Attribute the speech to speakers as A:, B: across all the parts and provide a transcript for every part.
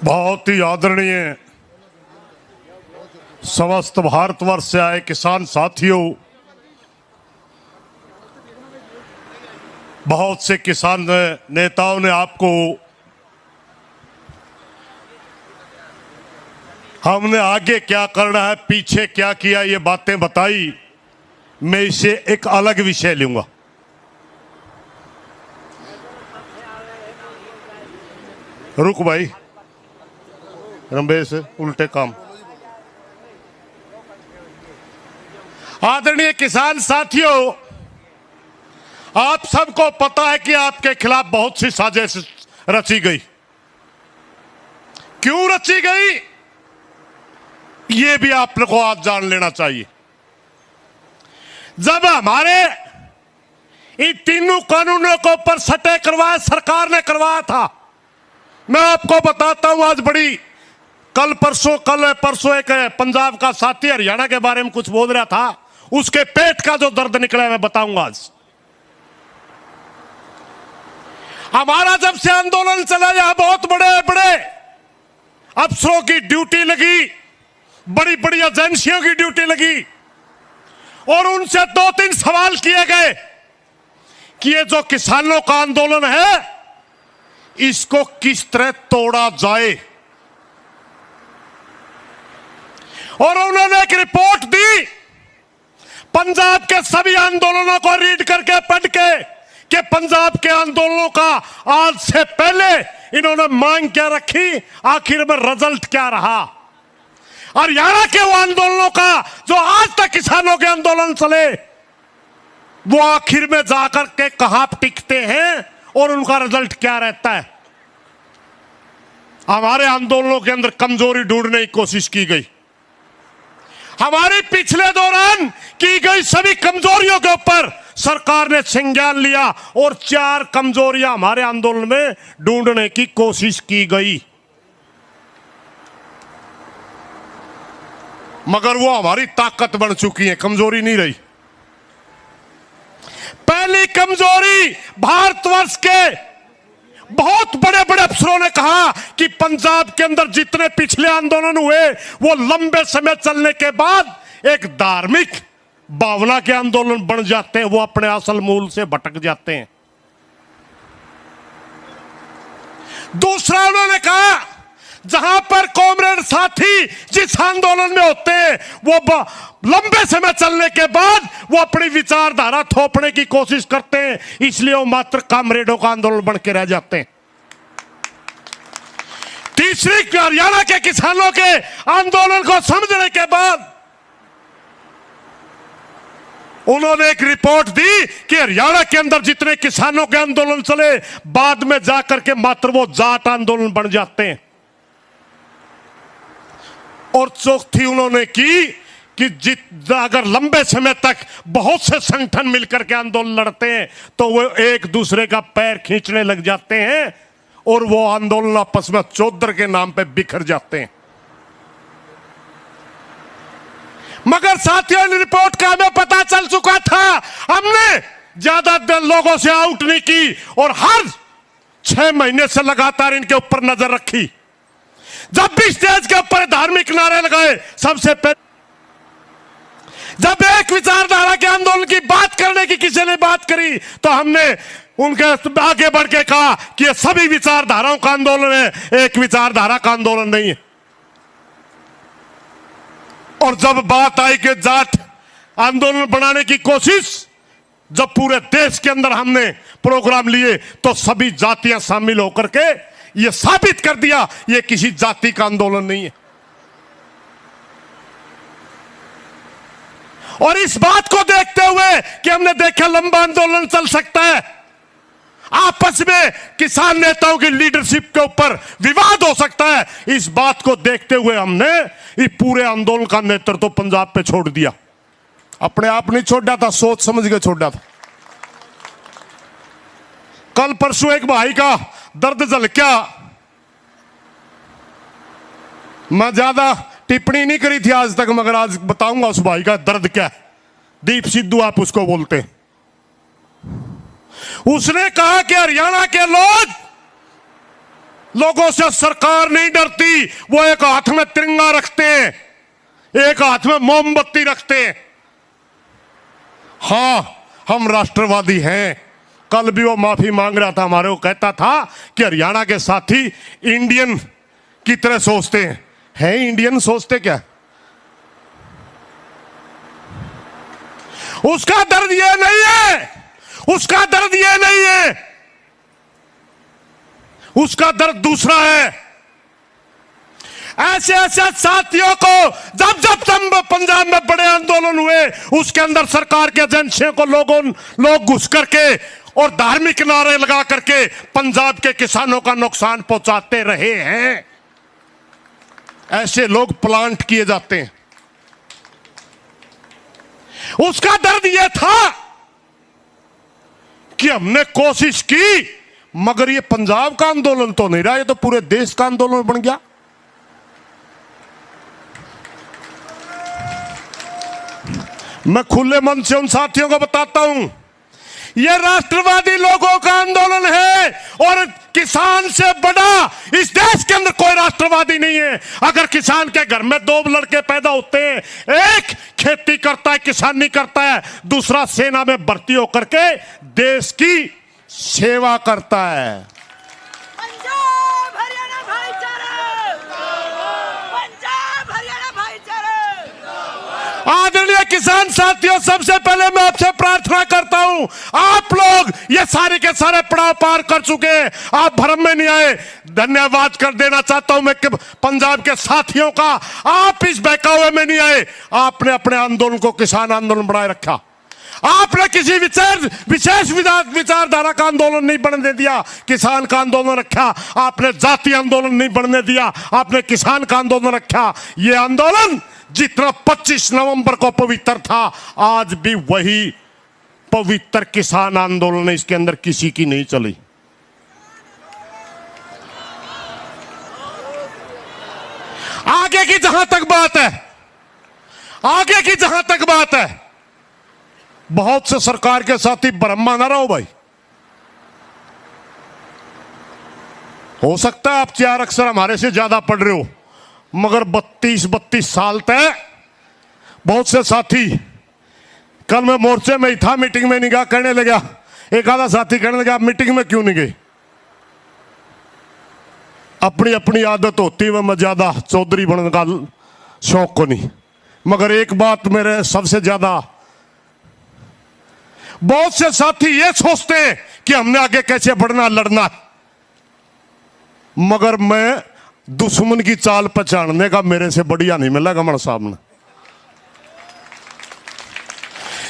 A: बहुत ही आदरणीय समस्त भारतवर्ष से आए किसान साथियों, बहुत से किसान नेताओं ने आपको हमने आगे क्या करना है, पीछे क्या किया, ये बातें बताई। मैं इसे एक अलग विषय लूंगा। रुक भाई रंबेश, उल्टे काम। आदरणीय किसान साथियों, आप सबको पता है कि आपके खिलाफ बहुत सी साजिश रची गई। क्यों रची गई, ये भी आप लोगों को आज जान लेना चाहिए। जब हमारे इन तीनों कानूनों को ऊपर सटे करवाया, सरकार ने करवाया था। मैं आपको बताता हूं, आज बड़ी कल परसों एक पंजाब का साथी हरियाणा के बारे में कुछ बोल रहा था, उसके पेट का जो दर्द निकला है मैं बताऊंगा आज। हमारा जब से आंदोलन चला, यहां बहुत बड़े बड़े अफसरों की ड्यूटी लगी, बड़ी बड़ी एजेंसियों की ड्यूटी लगी और उनसे 2-3 सवाल किए गए कि ये जो किसानों का आंदोलन है इसको किस तरह तोड़ा जाए। और उन्होंने एक रिपोर्ट दी पंजाब के सभी आंदोलनों को रीड करके, पढ़ के, कि पंजाब के आंदोलनों का आज से पहले इन्होंने मांग क्या रखी, आखिर में रिजल्ट क्या रहा। हरियाणा के वो आंदोलनों का जो आज तक किसानों के आंदोलन चले, वो आखिर में जाकर के कहां टिकते हैं और उनका रिजल्ट क्या रहता है। हमारे आंदोलनों के अंदर कमजोरी ढूंढने की कोशिश की गई। हमारे पिछले दौरान की गई सभी कमजोरियों के ऊपर सरकार ने संज्ञान लिया और 4 कमजोरियां हमारे आंदोलन में ढूंढने की कोशिश की गई, मगर वो हमारी ताकत बन चुकी है, कमजोरी नहीं रही। पहली कमजोरी, भारतवर्ष के बहुत बड़े बड़े अफसरों ने कहा कि पंजाब के अंदर जितने पिछले आंदोलन हुए वो लंबे समय चलने के बाद एक धार्मिक भावना के आंदोलन बन जाते हैं, वो अपने असल मूल से भटक जाते हैं। दूसरा उन्होंने कहा, जहां पर कॉमरेड साथी जिस आंदोलन में होते हैं वो लंबे समय चलने के बाद वो अपनी विचारधारा थोपने की कोशिश करते हैं, इसलिए वो मात्र कॉमरेडों का आंदोलन बन के रह जाते हैं। तीसरी, हरियाणा के किसानों के आंदोलन को समझने के बाद उन्होंने एक रिपोर्ट दी कि हरियाणा के अंदर जितने किसानों के आंदोलन चले, बाद में जाकर के मात्र वो जाट आंदोलन बन जाते हैं। और चौथी उन्होंने की कि अगर लंबे समय तक बहुत से संगठन मिलकर के आंदोलन लड़ते हैं तो वो एक दूसरे का पैर खींचने लग जाते हैं और वो आंदोलन आपस में चौधर के नाम पे बिखर जाते हैं। मगर साथियों, रिपोर्ट का हमें पता चल चुका था, हमने ज्यादा लोगों से आउट नहीं की और हर 6 महीने से लगातार इनके ऊपर नजर रखी। जब भी स्टेज के ऊपर धार्मिक नारे लगाए, सबसे पहले जब एक विचारधारा के आंदोलन की बात करने की किसी ने बात करी तो हमने उनके आगे बढ़ के कहा कि ये सभी विचारधाराओं का आंदोलन है, एक विचारधारा का आंदोलन नहीं है। और जब बात आई कि जाट आंदोलन बनाने की कोशिश, जब पूरे देश के अंदर हमने प्रोग्राम लिए तो सभी जातियां शामिल होकर के ये साबित कर दिया ये किसी जाति का आंदोलन नहीं है। और इस बात को देखते हुए कि हमने देखा लंबा आंदोलन चल सकता है, आपस में किसान नेताओं की लीडरशिप के ऊपर विवाद हो सकता है, इस बात को देखते हुए हमने इस पूरे आंदोलन का नेतृत्व तो पंजाब पे छोड़ दिया। अपने आप नहीं छोड़ा था, सोच समझ के छोड़ा था। कल परसों एक भाई का दर्द झलका, मैं ज्यादा टिप्पणी नहीं करी थी आज तक, मगर आज बताऊंगा उस भाई का दर्द क्या है। दीप सिद्धू आप उसको बोलते हैं। उसने कहा कि हरियाणा के लोग लोगों से सरकार नहीं डरती। वो एक हाथ में तिरंगा रखते हैं, एक हाथ में मोमबत्ती रखते हैं। हां, हम राष्ट्रवादी हैं। कल भी वो माफी मांग रहा था हमारे, वो कहता था कि हरियाणा के साथी इंडियन की तरह सोचते हैं। है इंडियन सोचते क्या? उसका दर्द ये नहीं है, उसका दर्द ये नहीं है, उसका दर्द दूसरा है। ऐसे ऐसे साथियों को जब जब पंजाब में बड़े आंदोलन हुए, उसके अंदर सरकार के एजेंसियों को लोग घुस करके और धार्मिक नारे लगा करके पंजाब के किसानों का नुकसान पहुंचाते रहे हैं। ऐसे लोग प्लांट किए जाते हैं। उसका दर्द यह था कि हमने कोशिश की, मगर ये पंजाब का आंदोलन तो नहीं रहा, ये तो पूरे देश का आंदोलन बन गया। मैं खुले मन से उन साथियों को बताता हूं, ये राष्ट्रवादी लोगों का आंदोलन है और किसान से बड़ा इस देश के अंदर कोई राष्ट्रवादी नहीं है। अगर किसान के घर में 2 लड़के पैदा होते हैं, एक खेती करता है, किसानी करता है, दूसरा सेना में भर्ती होकर के देश की सेवा करता है।
B: पंजाब हरियाणा भाईचारा, पंजाब हरियाणा भाईचारा।
A: आदरणीय किसान साथियों, सबसे पहले मैं आपसे प्रार्थना करता हूं, आप लोग ये सारे के सारे पड़ाव पार कर चुके हैं, आप भ्रम में नहीं आए। धन्यवाद कर देना चाहता हूं मैं कि पंजाब के साथियों का, आप इस बहकावे में नहीं आए। आपने अपने आंदोलन को किसान आंदोलन बनाए रखा। आपने किसी विशेष विचारधारा का आंदोलन नहीं बनने दिया, किसान का आंदोलन रखा। आपने जातीय आंदोलन नहीं बनने दिया, आपने किसान का आंदोलन रखा। यह आंदोलन जितना 25 नवंबर को पवित्र था, आज भी वही पवित्र किसान आंदोलन है। इसके अंदर किसी की नहीं चली। आगे की जहां तक बात है, आगे की जहां तक बात है, बहुत से सरकार के साथी भ्रम ना रहो भाई। हो सकता है आप 4 अक्षर हमारे से ज्यादा पढ़ रहे हो, मगर 32 साल तक बहुत से साथी, कल मैं मोर्चे में ही था, मीटिंग में नहीं गया, कहने लगा, एक आधा साथी कहने लगा आप मीटिंग में क्यों नहीं गए? अपनी अपनी आदत होती है, मैं ज्यादा चौधरी बनने का शौक को नहीं। मगर एक बात मेरे सबसे ज्यादा, बहुत से साथी ये सोचते हैं कि हमने आगे कैसे बढ़ना, लड़ना, मगर मैं दुश्मन की चाल पहचानने का मेरे से बढ़िया नहीं मिला गमन साहब ने।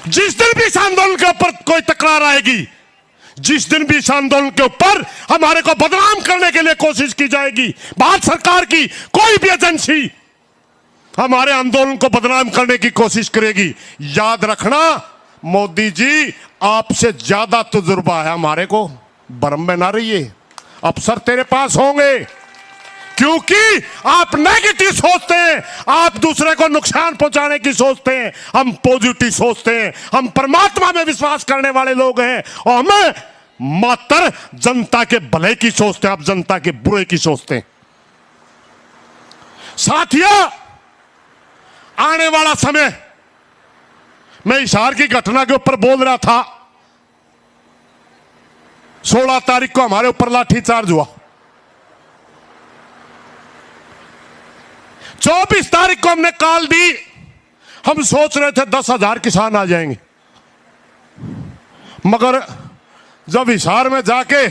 A: जिस दिन भी इस आंदोलन के ऊपर कोई तकरार आएगी, जिस दिन भी इस आंदोलन के ऊपर हमारे को बदनाम करने के लिए कोशिश की जाएगी, भारत सरकार की कोई भी एजेंसी हमारे आंदोलन को बदनाम करने की कोशिश करेगी, याद रखना मोदी जी आपसे ज्यादा तजुर्बा है हमारे को, भ्रम में ना रहिए। अफसर तेरे पास होंगे, क्योंकि आप नेगेटिव सोचते हैं, आप दूसरे को नुकसान पहुंचाने की सोचते हैं। हम पॉजिटिव सोचते हैं, हम परमात्मा में विश्वास करने वाले लोग हैं और हमें मात्र जनता के भले की सोचते हैं, आप जनता के बुरे की सोचते हैं। साथियों, आने वाला समय, मैं हिसार की घटना के ऊपर बोल रहा था, 16 तारीख को हमारे ऊपर लाठीचार्ज हुआ, 24 तारीख को हमने कॉल दी, हम सोच रहे थे 10,000 किसान आ जाएंगे, मगर जब हिसार में जाके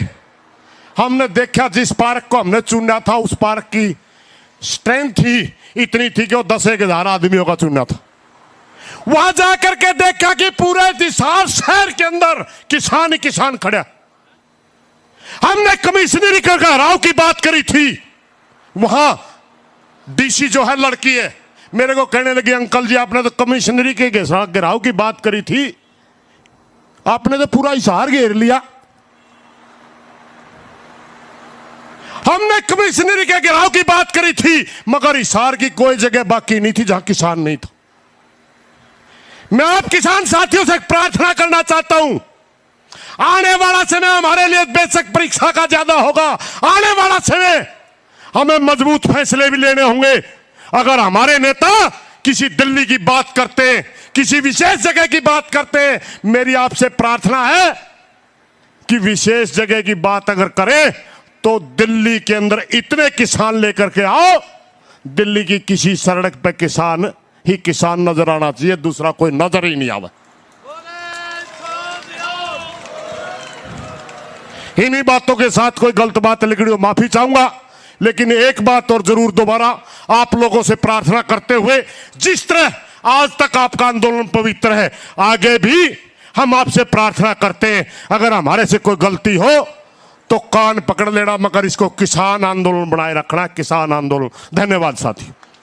A: हमने देखा, जिस पार्क को हमने चुना था उस पार्क की स्ट्रेंथ ही इतनी थी कि वो 10,000 आदमियों का चुना था। वहां जाकर के देखा कि पूरे हिसार शहर के अंदर किसान ही किसान खड़ा। हमने कमिश्नरी का घेराव की बात करी थी, वहां डीसी जो है लड़की है, मेरे को कहने लगी अंकल जी आपने तो कमिश्नरी के घेराव की बात करी थी, आपने तो पूरा हिसार घेर लिया। हमने कमिश्नरी के घेराव की बात करी थी, मगर हिसार की कोई जगह बाकी नहीं थी जहां किसान नहीं था। मैं आप किसान साथियों से प्रार्थना करना चाहता हूं, आने वाला समय हमारे लिए बेशक परीक्षा का ज्यादा होगा। आने वाला समय हमें मजबूत फैसले भी लेने होंगे। अगर हमारे नेता किसी दिल्ली की बात करते हैं, किसी विशेष जगह की बात करते हैं, मेरी आपसे प्रार्थना है कि विशेष जगह की बात अगर करें तो दिल्ली के अंदर इतने किसान लेकर के आओ, दिल्ली की किसी सड़क पे किसान ही किसान नजर आना चाहिए, दूसरा कोई नजर ही नहीं आवे। इन्हीं बातों के साथ कोई गलत बात लिखी हो माफी चाहूंगा, लेकिन एक बात और जरूर दोबारा आप लोगों से प्रार्थना करते हुए, जिस तरह आज तक आपका आंदोलन पवित्र है, आगे भी हम आपसे प्रार्थना करते हैं अगर हमारे से कोई गलती हो तो कान पकड़ लेना, मगर इसको किसान आंदोलन बनाए रखना, किसान आंदोलन। धन्यवाद साथी।